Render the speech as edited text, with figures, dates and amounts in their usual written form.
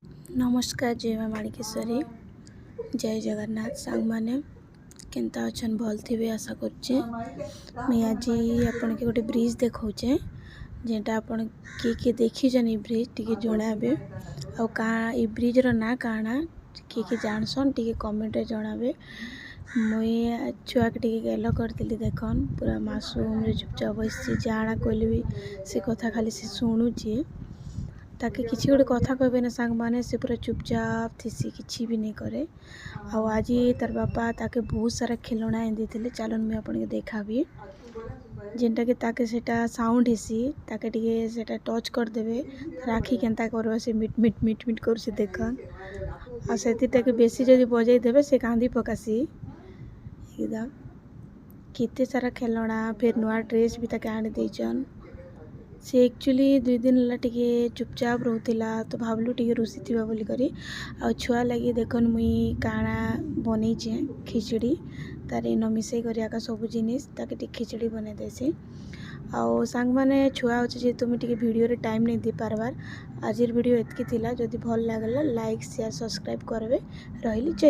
नमस्कार जय माँ माणिकेश्वरी जय जगन्नाथ सांग मैंने केनता अच्छन भल थे आशा करछे। मैं आज आपन के गोटे ब्रिज देखाऊे जेटा आपन किए देखीछन ये ब्रिज टी जनाबे आ का ये ब्रिज रो ना काना किए जानसन टी कमेंट रे जनाबे। मुई छुआ के टी गेल करती देखन पूरा मासूम रे चुपचाप बस जाना कहले भी से कथा खाली से शुणुची ताकि किसी गोटे कथा कहबे ना सांग माने से पूरा चुपचाप थी किसी भी नहीं करे। आज तार बापा ताके बहुत सारा खिलौना एंदी थे चलन मुझे आपन के देखाबी जेनटा कि ताके सेटा साउंड हेसी ताके टिके सेटा टच कर देबे राखी केनता करबा से मिट मिट मिट मिट कर से देखन आ सेतिटा के बेसी जदी बजाई देबे से कांदी पकासी एकदम केते सारा खिलौना फिर नुआ ड्रेस भी ताके आनी देचन। से एक्चुअली 2 दिन ला टिके चुपचाप रोतिला तो भावलु टिके रुसी थिबा बोली करी आ छुआ लगी देखन मुई काना बनै छे खिचड़ी तार इन मिसई करिया का सब जिनिस ताके टिके खिचड़ी बने देसी आ सांग माने छुआ होचे जे तुम टिके वीडियो रे टाइम नहीं दे पारबार। आज वीडियो एतकी थिला जदी भल लागला लाइक शेयर सब्सक्राइब करबे रहिली। जय।